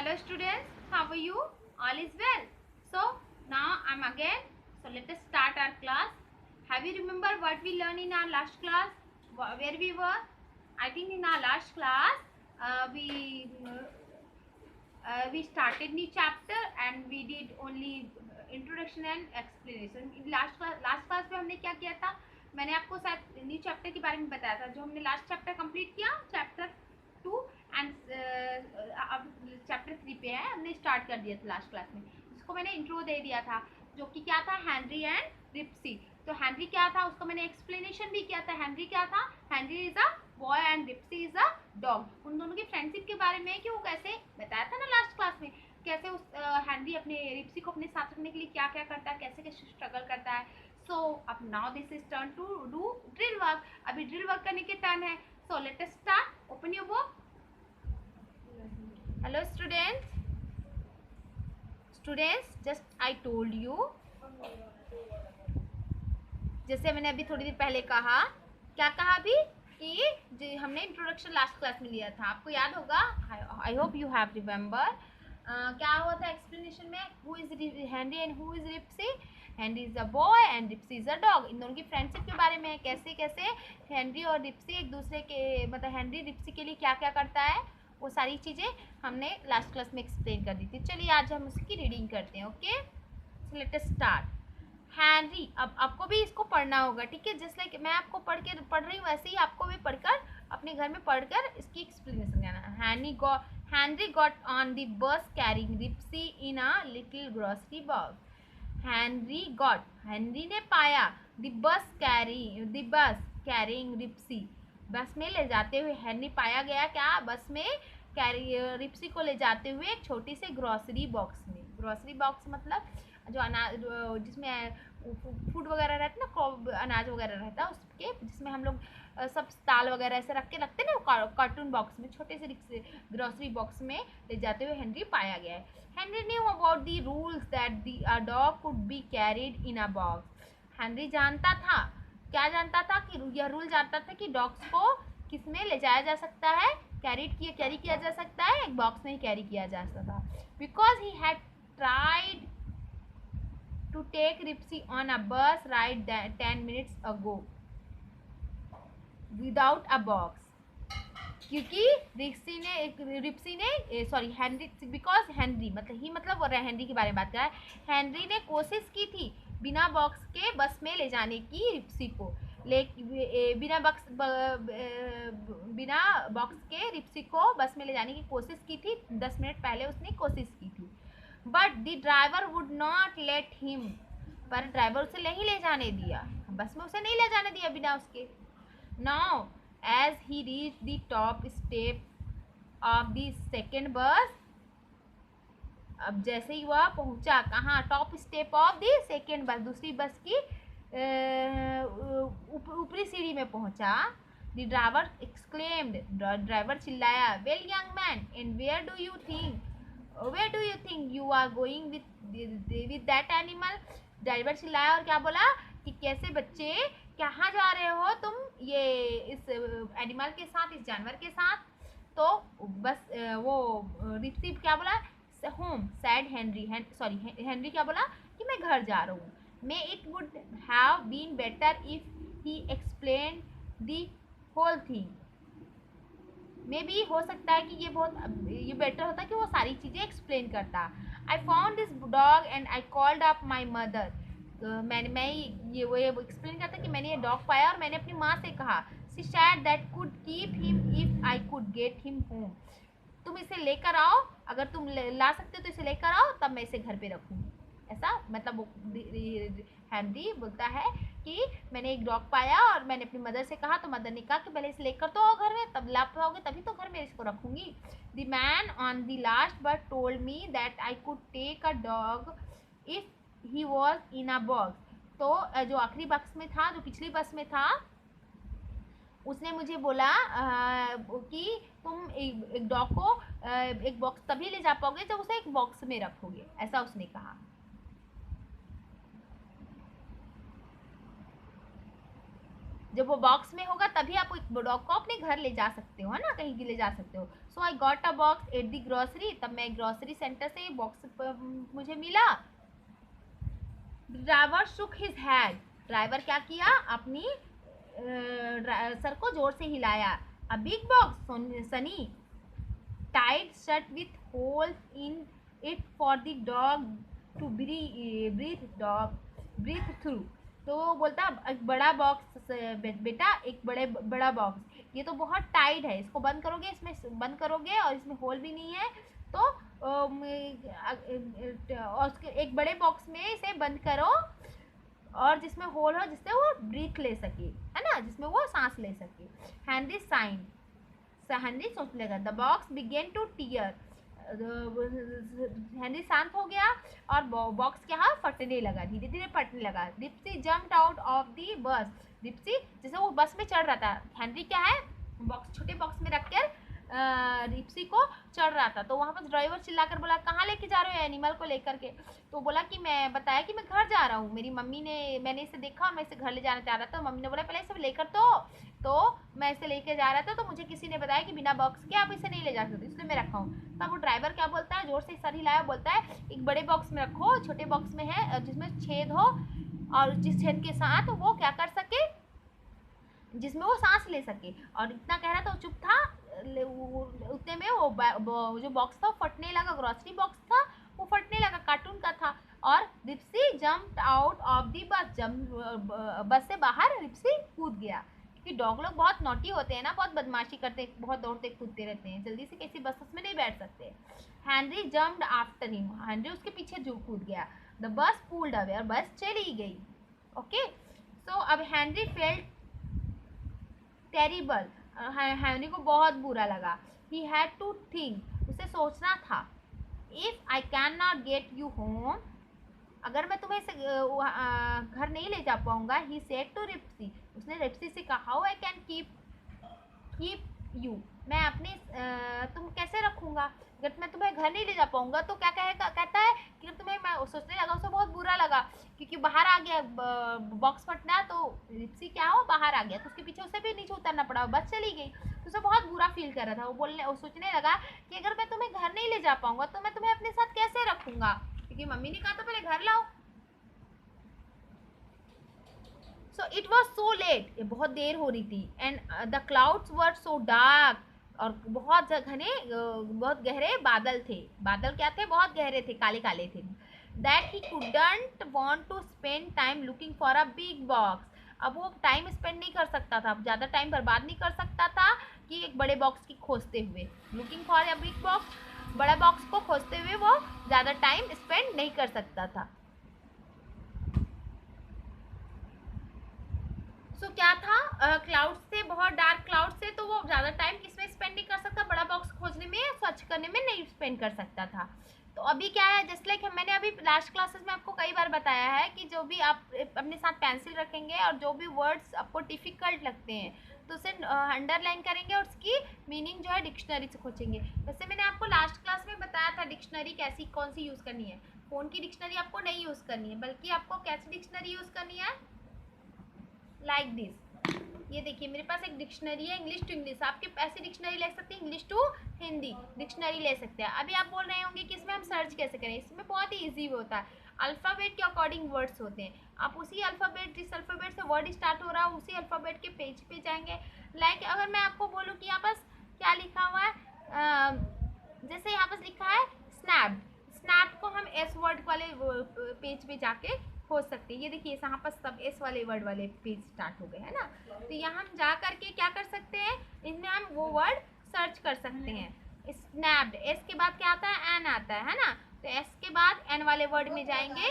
Hello students, how are you? All is well. So now I'm again. So let us start our class. Have you remember what we learned in our last class? Where we were? I think in our last class we started new chapter and we did only introduction and explanation. In last class में हमने क्या किया था? मैंने आपको शायद new chapter के बारे में बताया था. जो हमने लास्ट चैप्टर कंप्लीट किया, चैप्टर 2 एंड अब चैप्टर 3 पे है. हमने स्टार्ट कर दिया था लास्ट क्लास में, जिसको मैंने इंट्रो दे दिया था, जो कि क्या था, हेनरी एंड रिप्सी. तो हेनरी क्या था उसका मैंने एक्सप्लेनेशन भी किया था. हेनरी क्या था? Henry is a boy and Ribsy is a dog. उन दोनों की फ्रेंडशिप के बारे में कि वो कैसे बताया था ना लास्ट क्लास में, कैसे उस हेनरी अपने रिप्सी को अपने साथ रखने के लिए क्या क्या करता है, कैसे कैसे स्ट्रगल करता है. सो अब now this is turn to do drill work. अभी ड्रिल वर्क करने के टर्न है. So let us start. Open your book. Hello students, just I told you, जैसे मैंने अभी थोड़ी देर पहले कहा, क्या कहा अभी, कि हमने इंट्रोडक्शन लास्ट क्लास में लिया था, आपको याद होगा. I hope you have remember. क्या हुआ था एक्सप्लेनेशन में? Who is Henry and who is Ribsy. Henry is a boy and Ribsy is a dog. इन दोनों की फ्रेंडशिप के बारे में, कैसे कैसे हेनरी और रिप्सी एक दूसरे के, मतलब हेनरी रिप्सी के लिए क्या क्या करता है, वो सारी चीज़ें हमने लास्ट क्लास में एक्सप्लेन कर दी थी. चलिए आज हम उसकी रीडिंग करते हैं. ओके, सो लेट अस स्टार्ट. हेनरी, अब आपको भी इसको पढ़ना होगा, ठीक है. जैसे लाइक मैं आपको पढ़ रही हूँ, वैसे ही आपको भी पढ़कर अपने घर में पढ़कर इसकी एक्सप्लेनेशन देना. Henry got on the bus carrying Ribsy in a little grocery box. Henry ने पाया द बस कैरिंग रिप्सी. बस में ले जाते हुए हेनरी पाया गया क्या? बस में रिप्सी को ले जाते हुए एक छोटी से ग्रोसरी बॉक्स में. ग्रोसरी बॉक्स मतलब जो अनाज, जिसमें फूड वगैरह रहता है ना, अनाज वगैरह रहता है उसके, जिसमें हम लोग सब दाल वगैरह ऐसे रख के रखते हैं ना, कार्टून बॉक्स में, छोटे से ग्रोसरी बॉक्स में ले जाते हुए हेनरी पाया गया है. Henry knew about the rules that a dog could be carried in a box. Henry जानता था, क्या जानता था? कि यह रूल जानता था कि डॉग्स को किस में ले जाया जा सकता है, कैरी किया जा सकता है, एक बॉक्स में ही कैरी किया जा सकता था. Because he had tried to take Ripsy on a bus ride 10 minutes ago without a box. क्योंकि बिकॉज हेनरी मतलब हेनरी के बारे में बात कर रहा है. हेनरी ने कोशिश की थी बिना बॉक्स के बस में ले जाने की रिप्सी को, बिना बॉक्स के रिप्सी को बस में ले जाने की कोशिश की थी. 10 मिनट पहले उसने कोशिश की थी. But the driver would not let him. पर ड्राइवर उसे नहीं ले जाने दिया, बस में उसे नहीं ले जाने दिया बिना उसके. Now as he reach the top step of the second bus. अब जैसे ही वह पहुंचा, कहाँ? Top step of the second bus, दूसरी बस की ऊपरी सीढ़ी में पहुंचा. द ड्राइवर एक्सक्लेम्ड, ड्राइवर चिल्लाया, well young man, and where do you think you are going with that animal. Driver चिल्लाया और क्या बोला कि कैसे बच्चे, कहाँ जा रहे हो तुम ये इस एनिमल के साथ, इस जानवर के साथ. तो बस वो रिप्सी क्या बोला? Home sad Henry. हेनरी क्या बोला कि मैं घर जा रहा हूँ. May it would have been better if he explain the whole thing. मे भी हो सकता है कि ये बेटर होता कि वो सारी चीज़ें एक्सप्लेन करता. I found this dog and I called up my mother. मैं ये एक्सप्लेन करता कि मैंने ये डॉग पाया और मैंने अपनी माँ से कहा. She said that could keep him if I could get him home. तुम इसे लेकर आओ, अगर तुम ला सकते हो तो इसे लेकर आओ, तब मैं इसे घर पे रखूँगी. ऐसा मतलब हेनरी बोलता है कि मैंने एक डॉग पाया और मैंने अपनी मदर से कहा, तो मदर ने कहा कि पहले इसे लेकर तो आओ घर में, तब ला पाओगे तभी तो घर में इसको रखूँगी. The man on the last but told me that I could take a dog if he was in a box. तो जो आखिरी बॉक्स में था, जो पिछली बस में था, उसने मुझे बोला कि तुम एक डॉग को एक बॉक्स तभी ले जा पाओगे जब उसे एक बॉक्स में रखोगे, ऐसा उसने कहा. जब वो बॉक्स में होगा तभी आप एक डॉग को अपने घर ले जा सकते हो, है ना, कहीं भी ले जा सकते हो. So I got a box at the grocery. तब मैं ग्रोसरी सेंटर से बॉक्स मुझे मिला. Driver shook his head. Driver क्या किया, अपनी सर को जोर से हिलाया. A big box sunny tied shut with holes in it for the dog to breathe through. तो वो बोलता एक बड़ा बॉक्स बेटा, एक बड़ा बॉक्स, ये तो बहुत टाइट है, इसको बंद करोगे, इसमें बंद करोगे और इसमें होल भी नहीं है, तो एक बड़े बॉक्स में इसे बंद करो और जिसमें होल हो, जिससे वो ब्रीथ ले सके, है ना, जिसमें वो सांस ले सके. Henry sign. हेनरी सोचने लगा. The box began to tear. Henry शांत हो गया और बॉक्स क्या फटने लगा, धीरे धीरे फटने लगा. Ribsy jumped out of the bus. Ribsy जैसे वो बस में चढ़ रहा था, हेनरी क्या है बॉक्स, छोटे बॉक्स में रखकर डिप्सी को चढ़ रहा था. तो वहाँ पर ड्राइवर चिल्लाकर बोला, कहाँ लेके जा रहे हो एनिमल को लेकर के. तो बोला कि मैं बताया कि मैं घर जा रहा हूँ, मेरी मम्मी ने, मैंने इसे देखा और मैं इसे घर ले जाना चाह रहा था. मम्मी ने बोला पहले इसे लेकर तो मैं इसे लेके जा रहा था, तो मुझे किसी ने बताया कि बिना बॉक्स के आप इसे नहीं ले जा सकते, इसलिए मैं रखा हूँ. तब वो ड्राइवर क्या बोलता है, जोर से सर हिलाया, बोलता है एक बड़े बॉक्स में रखो, छोटे बॉक्स में है जिसमें छेद हो और जिस छेद के साथ वो क्या कर सके, जिसमें वो सांस ले सके. और इतना कह रहा था, वो चुप था. उतने में वो जो बॉक्स था वो फटने लगा. ग्रोसरी बॉक्स था वो फटने लगा, कार्टून का था. और रिप्सी जम्प्ड आउट ऑफ दी बस. बस से बाहर रिप्सी कूद गया. क्योंकि डॉग लोग बहुत नॉटी होते हैं ना, बहुत बदमाशी करते हैं, बहुत दौड़ते कूदते रहते हैं, जल्दी से किसी बस में नहीं बैठ सकते. Henry jumped after him. Henry उसके पीछे जो कूद गया. The bus pulled away. और बस चली गई. ओके. सो अब हेनरी फेल्ट टेरिबल. हेनरी को बहुत बुरा लगा. He had to think. उसे सोचना था. If I can not get you home. अगर मैं तुम्हें घर नहीं ले जा पाऊंगा. He said to Ribsy. उसने रिप्सी से कहा, how I can keep you. मैं अपने तुम कैसे रखूंगा, अगर मैं तुम्हें घर नहीं ले जा पाऊंगा. तो क्या कहेगा, कहता है कि तुम्हें, मैं सोचने लगा, उसे बहुत बुरा लगा क्योंकि बाहर आ गया बॉक्स फटना, तो रिप्सी क्या हो बाहर आ गया, तो उसके पीछे उसे भी नीचे उतरना पड़ा, बस चली गई. तो उसे बहुत बुरा फील कर रहा था. वो सोचने लगा कि अगर मैं तुम्हें घर नहीं ले जा पाऊंगा तो मैं तुम्हें अपने साथ कैसे रखूंगा, क्योंकि मम्मी ने कहा था पहले घर लाओ. So it was so let. बहुत देर हो रही थी. And the clouds were so dark. और बहुत घने, बहुत गहरे बादल थे. बादल क्या थे, बहुत गहरे थे, काले काले थे. That he couldn't want to spend time looking for a big box. अब वो टाइम स्पेंड नहीं कर सकता था, ज़्यादा टाइम बर्बाद नहीं कर सकता था कि एक बड़े बॉक्स की खोजते हुए. Looking for a big box, बड़ा बॉक्स को खोजते हुए वो ज़्यादा टाइम स्पेंड नहीं कर सकता था. सो क्या था, क्लाउड से, बहुत डार्क क्लाउड से, तो वो ज़्यादा टाइम किसमें स्पेंड नहीं कर सकता, बड़ा बॉक्स खोजने में, सर्च करने में नहीं स्पेंड कर सकता था. तो अभी क्या है, जस्ट लाइक मैंने अभी लास्ट क्लासेस में आपको कई बार बताया है कि जो भी आप अपने साथ पेंसिल रखेंगे और जो भी वर्ड्स आपको डिफ़िकल्ट लगते हैं तो उसे अंडरलाइन करेंगे और उसकी मीनिंग जो है डिक्शनरी से खोजेंगे. वैसे मैंने आपको लास्ट क्लास में बताया था डिक्शनरी कैसी कौन सी यूज़ करनी है. फ़ोन की डिक्शनरी आपको नहीं यूज़ करनी है, बल्कि आपको कैसी डिक्शनरी यूज़ करनी है, लाइक दिस. ये देखिए मेरे पास एक डिक्शनरी है, इंग्लिश टू इंग्लिश. आपके ऐसी डिक्शनरी ले सकते हैं, इंग्लिश टू हिंदी डिक्शनरी ले सकते हैं. अभी आप बोल रहे होंगे कि इसमें हम सर्च कैसे करें. इसमें बहुत ही ईजी होता है. अल्फ़ाबेट के अकॉर्डिंग वर्ड्स होते हैं. आप उसी अल्फ़ाबेट, जिस अल्फ़ाबेट से वर्ड स्टार्ट हो रहा है, उसी अल्फ़ाबेट के पेज पे जाएंगे. लाइक अगर मैं आपको बोलूँ कि यहाँ पास क्या लिखा हुआ है, जैसे यहाँ पास लिखा है स्नैप. स्नैप को हम एस वर्ड वाले पेज पे जाके खोज सकते हैं. ये देखिए यहाँ पर सब एस वाले वर्ड वाले पेज स्टार्ट हो गए, है ना. तो यहाँ हम जा करके क्या कर सकते हैं, इनमें हम वो वर्ड सर्च कर सकते हैं. स्नैप्ड, एस के बाद क्या आता है, एन आता है ना. तो एस के बाद एन वाले वर्ड में जाएंगे.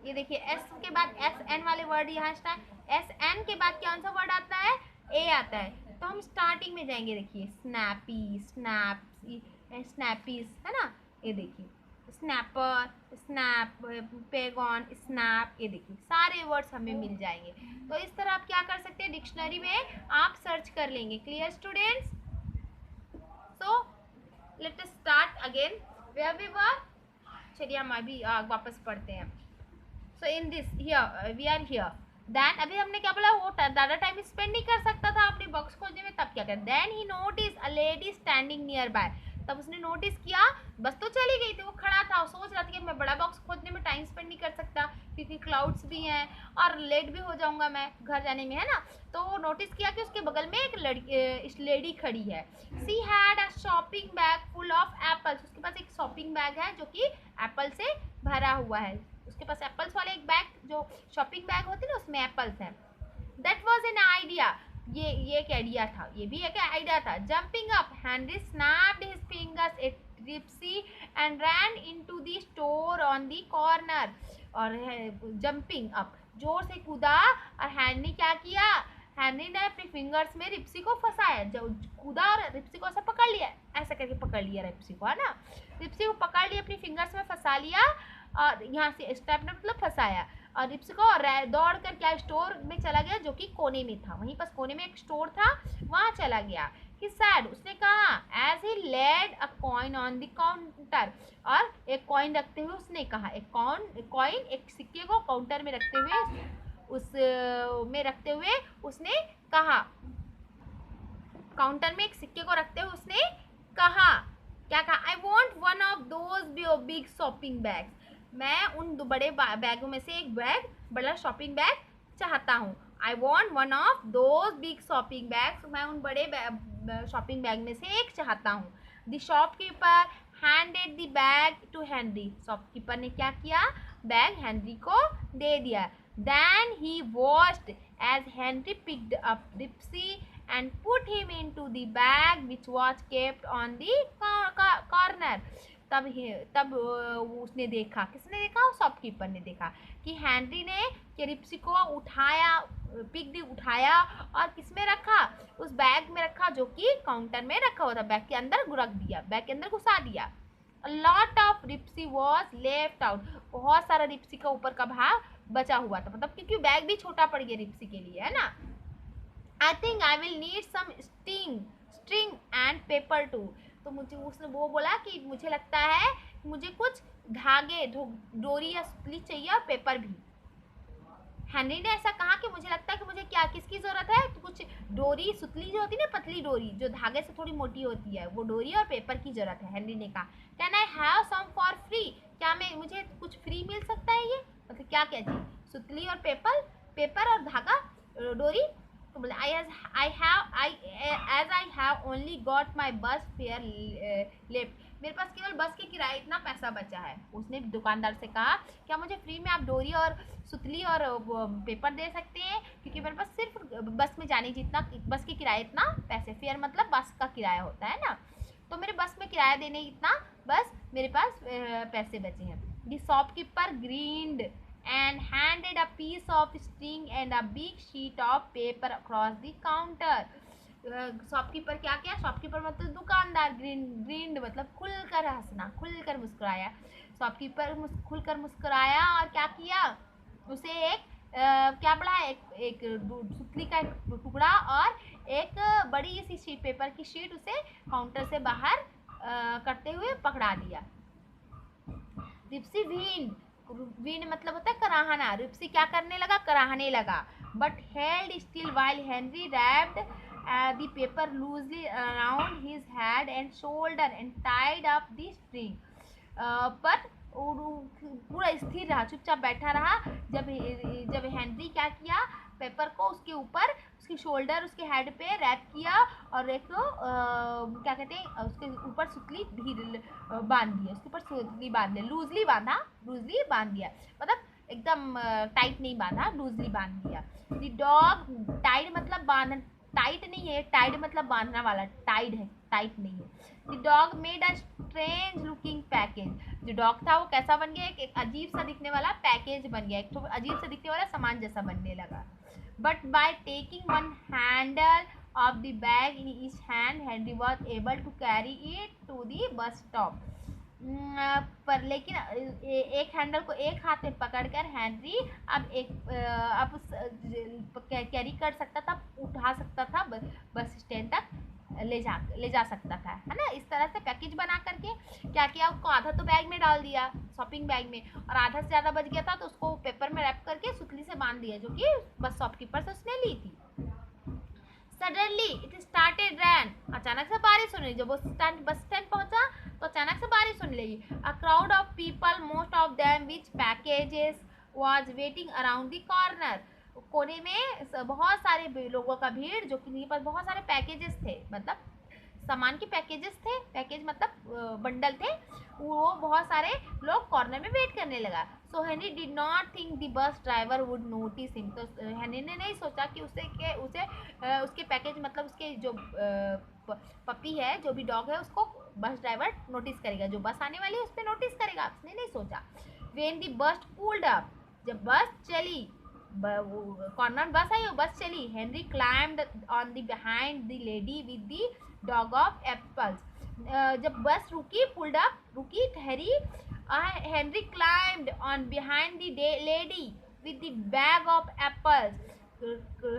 ये देखिए एस के बाद एस एन वाले वर्ड यहाँ स्टार्ट. एस एन के बाद कौन सा वर्ड आता है, ए आता है. तो हम स्टार्टिंग में जाएंगे. देखिए स्नैपी, स्नैपीज, है ना. ये देखिए स्नैपर, स्नैप, पेगॉन, स्नैप. ये देखिए सारे वर्ड्स हमें मिल जाएंगे. तो इस तरह आप क्या कर सकते हैं, डिक्शनरी में आप सर्च कर लेंगे. Clear students. So let us start again where we were. चलिए हम अभी वापस पढ़ते हैं. So in this here we are here. Then अभी हमने क्या बोला, वो ज़्यादा टाइम स्पेंड नहीं कर सकता था अपनी बॉक्स खोजने में, तब क्या कर. Then he notice a lady standing nearby. तब उसने नोटिस किया, बस तो चली गई थी, वो खड़ा था, सोच रहा था कि मैं बड़ा बॉक्स खोजने में टाइम स्पेंड नहीं कर सकता क्योंकि क्लाउड्स भी हैं और लेट भी हो जाऊंगा मैं घर जाने में, है ना. तो वो नोटिस किया कि उसके बगल में एक लेडी खड़ी है. She had a shopping bag full of apples. उसके पास एक शॉपिंग बैग है जो कि एप्पल से भरा हुआ है. उसके पास एप्पल्स वाले एक बैग, जो शॉपिंग बैग होती है ना, उसमें एप्पल्स हैं. That was an idea. ये एक आइडिया था, ये भी एक आइडिया था. Jumping up, Henry snapped his fingers at Ribsy and ran into the store on the corner. और जंपिंग अप, जोर से कूदा, और हेनरी क्या किया, हेनरी ने अपने फिंगर्स में रिप्सी को फंसाया. जब कूदा और रिप्सी को ऐसा पकड़ लिया, ऐसा करके पकड़ लिया रिप्सी को, है ना. रिप्सी को पकड़ लिया, अपनी फिंगर्स में फंसा लिया, और यहाँ से स्टेप ने मतलब फंसाया. और रिप्सी को दौड़ कर क्या स्टोर में चला गया जो कि कोने में था. वहीं पास कोने में एक स्टोर था, वहाँ चला गया. He said, उसने कहा, as he laid a coin on the counter. और एक कॉइन रखते हुए उसने कहा, एक कॉइन एक सिक्के को काउंटर में रखते हुए, उस में रखते हुए उसने कहा, काउंटर में एक सिक्के को रखते हुए उसने कहा, क्या कहा, I want one of those big shopping bags. मैं उन दो बड़े बैगों में से एक बैग, बड़ा शॉपिंग बैग चाहता हूँ. I want one of those big shopping bags. मैं उन बड़े शॉपिंग बैग में से एक चाहता हूँ. The shopkeeper handed the bag to Henry. Shopkeeper ने क्या किया, बैग हेनरी को दे दिया. Then he watched as Henry picked up Ribsy and put him into the bag which was kept on the corner. तब उसने देखा, किसने देखा, शॉपकीपर ने देखा कि हेनरी ने कि रिप्सी को उठाया, पिक उठाया और किस में रखा, उस बैग में रखा जो कि काउंटर में रखा हुआ था. बैग के अंदर रख दिया, बैग के अंदर घुसा दिया. A lot of रिप्सी was left out. बहुत सारा रिप्सी का ऊपर का भाग बचा हुआ था, मतलब क्योंकि बैग भी छोटा पड़ गया रिप्सी के लिए, है ना. I think I will need some string and paper too. तो मुझे उसने वो बोला कि मुझे लगता है मुझे कुछ धागे, डोरी या सुतली चाहिए और पेपर भी. हेनरी ने ऐसा कहा कि मुझे लगता है कि मुझे क्या किसकी ज़रूरत है, तो कुछ डोरी, सुतली जो होती है ना, पतली डोरी जो धागे से थोड़ी मोटी होती है, वो डोरी और पेपर की ज़रूरत है. हेनरी ने कहा, can I have some for free. क्या मुझे कुछ फ्री मिल सकता है, ये मतलब क्या क्या चाहिए, सुतली और पेपर और धागा, डोरी. तो बोले, as I have only got my bus fare left. मेरे पास केवल बस के किराए इतना पैसा बचा है. उसने दुकानदार से कहा, क्या मुझे फ्री में आप डोरी और सुतली और पेपर दे सकते हैं, क्योंकि मेरे पास सिर्फ बस में जाने जितना, बस के किराए इतना पैसे, फेयर मतलब बस का किराया होता है ना, तो मेरे बस में किराया देने इतना बस मेरे पास पैसे बचे हैं. The shopkeeper grinned and handed a piece of string and a big sheet of paper across the counter. Shopkeeper क्या किया, शॉपकीपर मतलब दुकानदार, ग्रीन्ड मतलब खुलकर हंसना, खुलकर मुस्कुराया. शॉपकीपर खुलकर मुस्कुराया और क्या किया, उसे एक क्या पड़ा, एक सुतली का एक टुकड़ा और एक बड़ी सी पेपर की शीट उसे काउंटर से बाहर करते हुए पकड़ा दिया. रिप्सी वीण मतलब होता है कराहना. रिप्सी क्या करने लगा, कराहने लगा. But held still while Henry wrapped the paper loosely around his head and shoulder and tied up the string. पर पूरा स्थिर रहा, चुपचाप बैठा रहा. जब हेनरी क्या किया, पेपर को उसके ऊपर, उसके शोल्डर, उसके हेड पे रैप किया और एक क्या कहते हैं, उसके ऊपर सुतली बांध दिया, उसके ऊपर सुतली बांध दिया, लूजली बांध दिया, मतलब एकदम टाइट नहीं बांधा, लूजली बांध दिया. द डॉग टाइड मतलब बांध, टाइट नहीं है, टाइड मतलब बांधना वाला, टाइड है, टाइट नहीं है. The dog made a strange looking package. जो डॉग था वो कैसा बन गया, एक अजीब सा दिखने वाला पैकेज बन गया, एक तो अजीब सा दिखने वाला सामान जैसा बनने लगा. But by taking one handle of the bag in each hand, Henry was able to carry it to the bus stop. पर लेकिन एक हैंडल को एक हाथ में पकड़कर हेनरी अब कैरी कर सकता था, उठा सकता था बस स्टैंड तक ले जा सकता था, है ना। इस तरह से पैकेज बना करके क्या किया, उसको आधा तो बैग में डाल दिया, शॉपिंग बैग में, और आधा से ज़्यादा बच गया था तो उसको पेपर में रैप करके सुतली से बांध दिया, जो कि बस शॉपकीपर से उसने ली थी। सडनली इट स्टार्टेड रैन, अचानक से बारिश होने लगी। जब वो बस स्टैंड पहुंचा तो अचानक से बारिश होने लगी। A crowd of people, most of them which packages was waiting around the corner, कोने में बहुत सारे लोगों का भीड़, जो कि उनके पास बहुत सारे पैकेजेस थे, मतलब सामान के पैकेजेस थे, पैकेज मतलब बंडल थे, वो बहुत सारे लोग कॉर्नर में वेट करने लगा। So Henry did not think the bus driver would notice him, तो हेनरी ने नहीं सोचा कि उसके पैकेज मतलब उसके जो पपी है, जो भी डॉग है, उसको बस ड्राइवर नोटिस करेगा, जो बस आने वाली है उस पर नोटिस करेगा, उसने नहीं सोचा। When the bus pulled up, जब बस चली, कॉर्नर बस आई और बस चली, Henry climbed on the behind the lady with the dog of apples, जब बस रुकी, पुल्ड अप रुकी, ठहरी, Henry climbed on behind the lady with the bag of apples,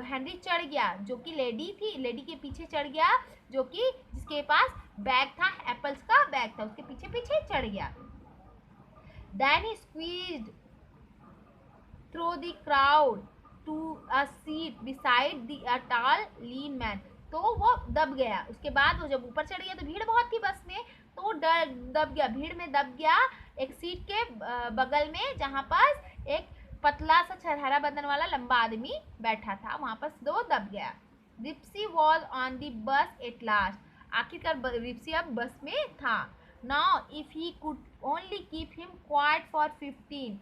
Henry चढ़ गया, जो कि लेडी थी, लेडी के पीछे चढ़ गया, जो कि जिसके पास बैग था, एप्पल्स का बैग था, उसके पीछे पीछे चढ़ गया। Then he squeezed through the crowd to a seat beside the tall lean man, तो वो दब गया। उसके बाद वो जब ऊपर चढ़ गया तो भीड़ बहुत थी बस में, तो दब गया, भीड़ में दब गया एक सीट के बगल में, जहाँ पर एक पतला सा छरहरा बदन वाला लंबा आदमी बैठा था, वहाँ पर दो दब गया। Ribsy was on the bus at last, आखिरकार रिप्सी अब बस में था। Now if he could only keep him quiet for 15,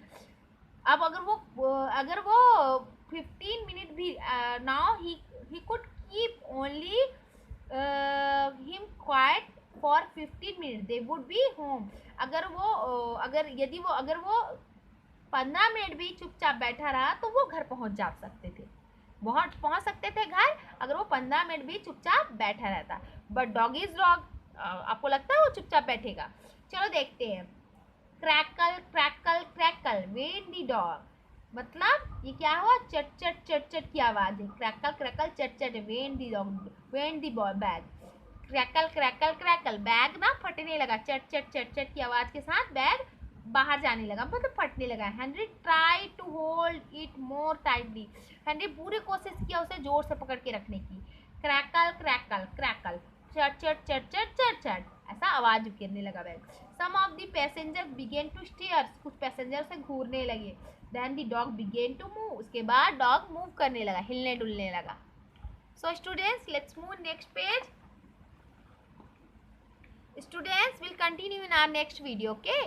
अब अगर वो 15 मिनट भी, now he could keep only him quiet for 15 minute, they would be home, अगर वो 15 मिनट भी चुपचाप बैठा रहा तो वो घर पहुंच सकते थे घर, अगर वो 15 मिनट भी चुपचाप बैठा रहता। बट डॉग इज डॉग, आपको लगता है वो चुपचाप बैठेगा? चलो देखते हैं। Crackle crackle crackle when the dog, मतलब ये क्या हुआ, चट चट चट चट की आवाज है, क्रैकल क्रैकल चट चट, when the dog when the bag, crackle crackle crackle, bag ना फटने लगा, चट चट चट चट की आवाज के साथ बैग बाहर जाने लगा, मतलब फटने लगा। Henry try to hold it more tightly, Henry पूरी कोशिश किया उसे जोर से पकड़ के रखने की। क्रैकल क्रैकल क्रैकल, चट चट चट चट चट चट, ऐसा आवाज गिरने लगा bag. Some of the passenger began to stare, कुछ पैसेंजर से घूरने लगे। Then the dog began to move, उसके बाद डॉग मूव करने लगा, हिलने डुलने लगा। So students, let's move next page. Students will continue in our next video. Okay.